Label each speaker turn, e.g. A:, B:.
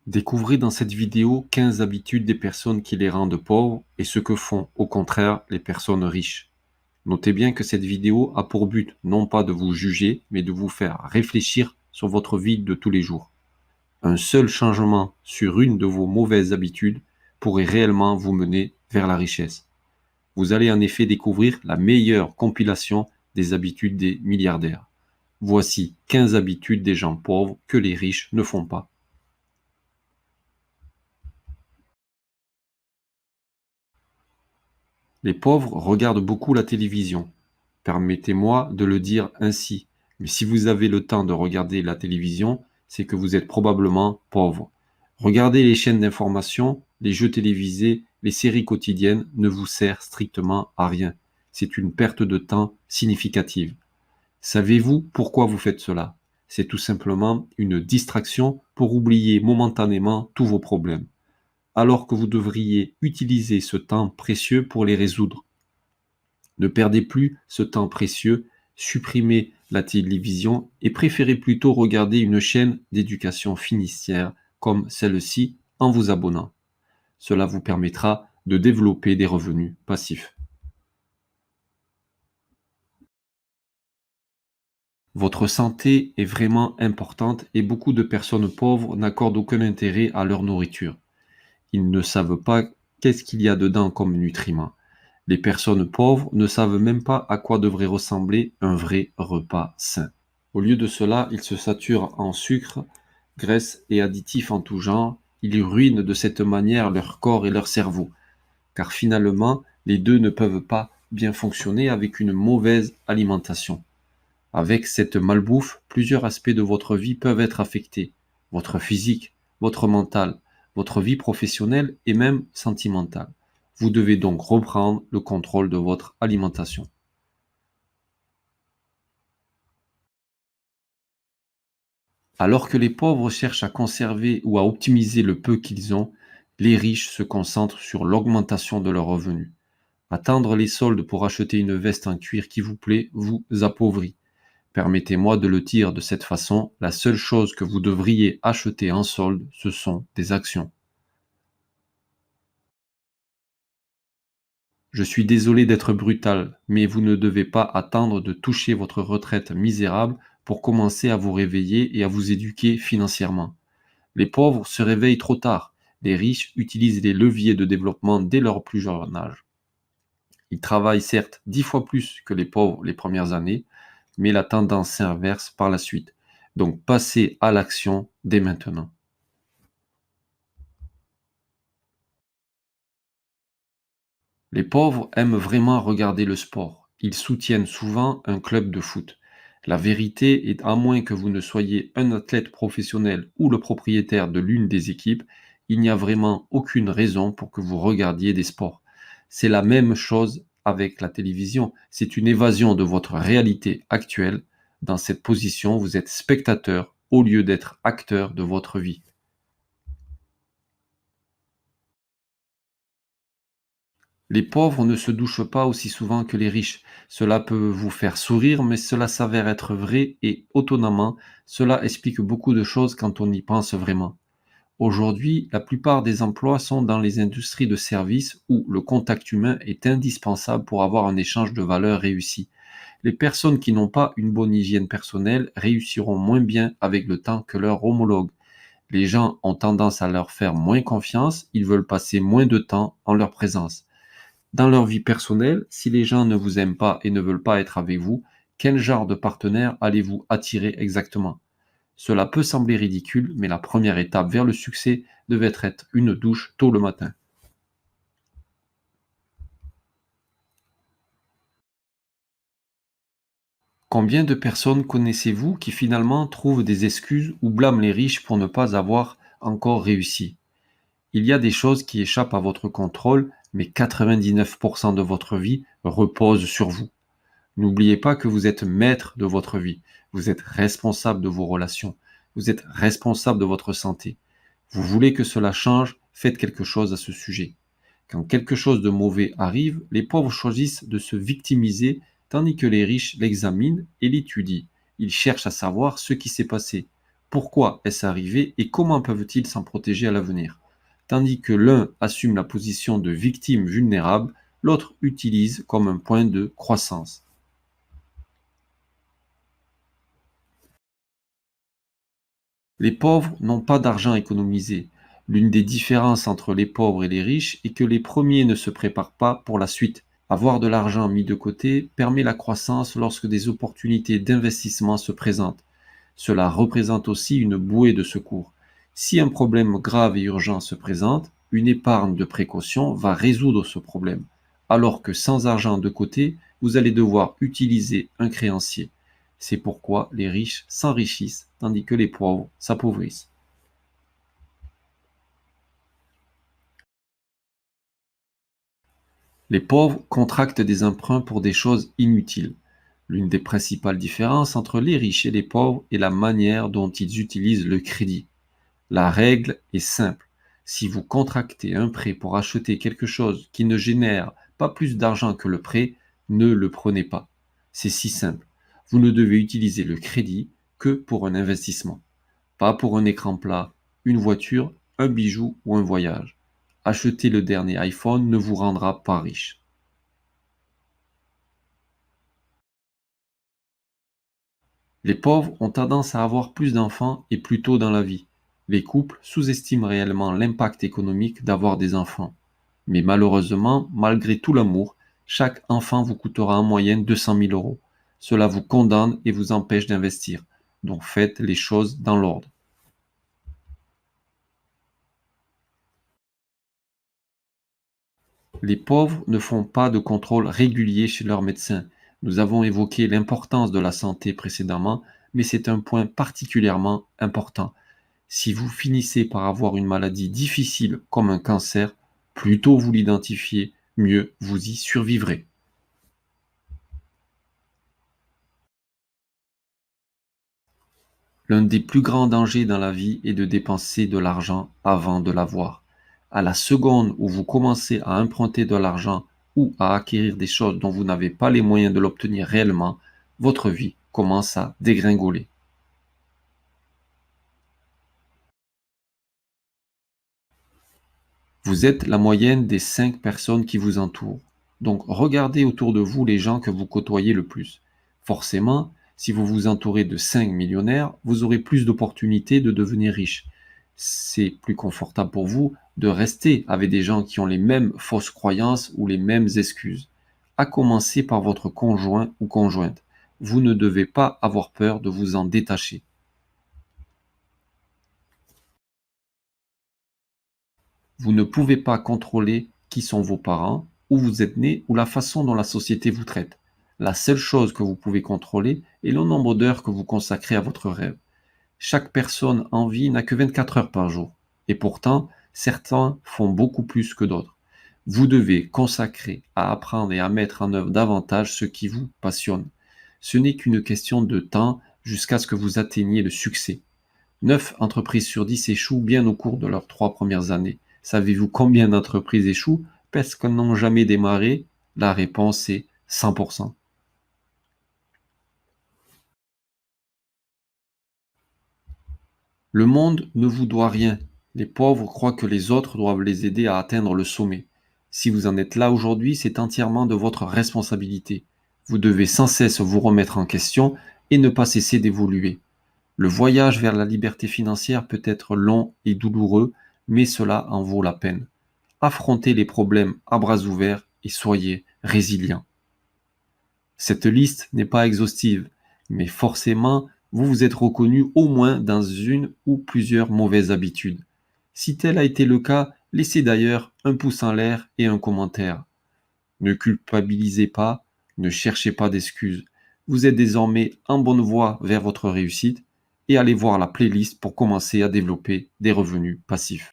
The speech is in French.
A: Découvrez dans cette vidéo 15 habitudes des personnes qui les rendent pauvres et ce que font, au contraire, les personnes riches. Notez bien que cette vidéo a pour but non pas de vous juger, mais de vous faire réfléchir sur votre vie de tous les jours. Un seul changement sur une de vos mauvaises habitudes pourrait réellement vous mener vers la richesse. Vous allez en effet découvrir la meilleure compilation des habitudes des milliardaires. Voici 15 habitudes des gens pauvres que les riches ne font pas. Les pauvres regardent beaucoup la télévision. Permettez-moi de le dire ainsi. Mais si vous avez le temps de regarder la télévision, c'est que vous êtes probablement pauvre. Regarder les chaînes d'information, les jeux télévisés, les séries quotidiennes ne vous sert strictement à rien. C'est une perte de temps significative. Savez-vous pourquoi vous faites cela? C'est tout simplement une distraction pour oublier momentanément tous vos problèmes, alors que vous devriez utiliser ce temps précieux pour les résoudre. Ne perdez plus ce temps précieux, supprimez la télévision et préférez plutôt regarder une chaîne d'éducation financière comme celle-ci en vous abonnant. Cela vous permettra de développer des revenus passifs. Votre santé est vraiment importante et beaucoup de personnes pauvres n'accordent aucun intérêt à leur nourriture. Ils ne savent pas qu'est-ce qu'il y a dedans comme nutriments. Les personnes pauvres ne savent même pas à quoi devrait ressembler un vrai repas sain. Au lieu de cela, ils se saturent en sucre, graisse et additifs en tout genre. Ils ruinent de cette manière leur corps et leur cerveau, car finalement, les deux ne peuvent pas bien fonctionner avec une mauvaise alimentation. Avec cette malbouffe, plusieurs aspects de votre vie peuvent être affectés. Votre physique, votre mental, votre vie professionnelle et même sentimentale. Vous devez donc reprendre le contrôle de votre alimentation. Alors que les pauvres cherchent à conserver ou à optimiser le peu qu'ils ont, les riches se concentrent sur l'augmentation de leurs revenus. Attendre les soldes pour acheter une veste en cuir qui vous plaît vous appauvrit. Permettez-moi de le dire de cette façon, la seule chose que vous devriez acheter en solde, ce sont des actions. Je suis désolé d'être brutal, mais vous ne devez pas attendre de toucher votre retraite misérable pour commencer à vous réveiller et à vous éduquer financièrement. Les pauvres se réveillent trop tard. Les riches utilisent les leviers de développement dès leur plus jeune âge. Ils travaillent certes 10 fois plus que les pauvres les premières années, mais la tendance s'inverse par la suite. Donc passez à l'action dès maintenant. Les pauvres aiment vraiment regarder le sport. Ils soutiennent souvent un club de foot. La vérité est, à moins que vous ne soyez un athlète professionnel ou le propriétaire de l'une des équipes, il n'y a vraiment aucune raison pour que vous regardiez des sports. C'est la même chose avec la télévision. C'est une évasion de votre réalité actuelle. Dans cette position, vous êtes spectateur au lieu d'être acteur de votre vie. Les pauvres ne se douchent pas aussi souvent que les riches. Cela peut vous faire sourire, mais cela s'avère être vrai et étonnamment, cela explique beaucoup de choses quand on y pense vraiment. Aujourd'hui, la plupart des emplois sont dans les industries de services où le contact humain est indispensable pour avoir un échange de valeurs réussi. Les personnes qui n'ont pas une bonne hygiène personnelle réussiront moins bien avec le temps que leurs homologues. Les gens ont tendance à leur faire moins confiance, ils veulent passer moins de temps en leur présence. Dans leur vie personnelle, si les gens ne vous aiment pas et ne veulent pas être avec vous, quel genre de partenaire allez-vous attirer exactement? Cela peut sembler ridicule, mais la première étape vers le succès devait être une douche tôt le matin. Combien de personnes connaissez-vous qui finalement trouvent des excuses ou blâment les riches pour ne pas avoir encore réussi? Il y a des choses qui échappent à votre contrôle, mais 99% de votre vie repose sur vous. N'oubliez pas que vous êtes maître de votre vie. Vous êtes responsable de vos relations. Vous êtes responsable de votre santé. Vous voulez que cela change, faites quelque chose à ce sujet. Quand quelque chose de mauvais arrive, les pauvres choisissent de se victimiser, tandis que les riches l'examinent et l'étudient. Ils cherchent à savoir ce qui s'est passé. pourquoi est-ce arrivé et comment peuvent-ils s'en protéger à l'avenir. Tandis que l'un assume la position de victime vulnérable, l'autre utilise comme un point de croissance. Les pauvres n'ont pas d'argent économisé. L'une des différences entre les pauvres et les riches est que les premiers ne se préparent pas pour la suite. Avoir de l'argent mis de côté permet la croissance lorsque des opportunités d'investissement se présentent. Cela représente aussi une bouée de secours. Si un problème grave et urgent se présente, une épargne de précaution va résoudre ce problème, alors que sans argent de côté, vous allez devoir utiliser un créancier. C'est pourquoi les riches s'enrichissent tandis que les pauvres s'appauvrissent. Les pauvres contractent des emprunts pour des choses inutiles. L'une des principales différences entre les riches et les pauvres est la manière dont ils utilisent le crédit. La règle est simple. Si vous contractez un prêt pour acheter quelque chose qui ne génère pas plus d'argent que le prêt, ne le prenez pas. C'est si simple. Vous ne devez utiliser le crédit que pour un investissement, pas pour un écran plat, une voiture, un bijou ou un voyage. Acheter le dernier iPhone ne vous rendra pas riche. Les pauvres ont tendance à avoir plus d'enfants et plus tôt dans la vie. Les couples sous-estiment réellement l'impact économique d'avoir des enfants. Mais malheureusement, malgré tout l'amour, chaque enfant vous coûtera en moyenne 200 000 euros. Cela vous condamne et vous empêche d'investir. Donc faites les choses dans l'ordre. Les pauvres ne font pas de contrôle régulier chez leur médecin. Nous avons évoqué l'importance de la santé précédemment, mais c'est un point particulièrement important. Si vous finissez par avoir une maladie difficile comme un cancer, plus tôt vous l'identifiez, mieux vous y survivrez. L'un des plus grands dangers dans la vie est de dépenser de l'argent avant de l'avoir. À la seconde où vous commencez à emprunter de l'argent ou à acquérir des choses dont vous n'avez pas les moyens de l'obtenir réellement, votre vie commence à dégringoler. Vous êtes la moyenne des 5 personnes qui vous entourent. Donc regardez autour de vous les gens que vous côtoyez le plus. Forcément, si vous vous entourez de 5 millionnaires, vous aurez plus d'opportunités de devenir riche. C'est plus confortable pour vous de rester avec des gens qui ont les mêmes fausses croyances ou les mêmes excuses. À commencer par votre conjoint ou conjointe. Vous ne devez pas avoir peur de vous en détacher. Vous ne pouvez pas contrôler qui sont vos parents, où vous êtes né ou la façon dont la société vous traite. La seule chose que vous pouvez contrôler est le nombre d'heures que vous consacrez à votre rêve. Chaque personne en vie n'a que 24 heures par jour. Et pourtant, certains font beaucoup plus que d'autres. Vous devez consacrer à apprendre et à mettre en œuvre davantage ce qui vous passionne. Ce n'est qu'une question de temps jusqu'à ce que vous atteigniez le succès. 9 entreprises sur 10 échouent bien au cours de leurs 3 premières années. Savez-vous combien d'entreprises échouent parce qu'elles n'ont jamais démarré? La réponse est 100%. Le monde ne vous doit rien. Les pauvres croient que les autres doivent les aider à atteindre le sommet. Si vous en êtes là aujourd'hui, c'est entièrement de votre responsabilité. Vous devez sans cesse vous remettre en question et ne pas cesser d'évoluer. Le voyage vers la liberté financière peut être long et douloureux, mais cela en vaut la peine. Affrontez les problèmes à bras ouverts et soyez résilients. Cette liste n'est pas exhaustive, mais forcément, vous vous êtes reconnu au moins dans une ou plusieurs mauvaises habitudes. Si tel a été le cas, laissez d'ailleurs un pouce en l'air et un commentaire. Ne culpabilisez pas, ne cherchez pas d'excuses. Vous êtes désormais en bonne voie vers votre réussite et allez voir la playlist pour commencer à développer des revenus passifs.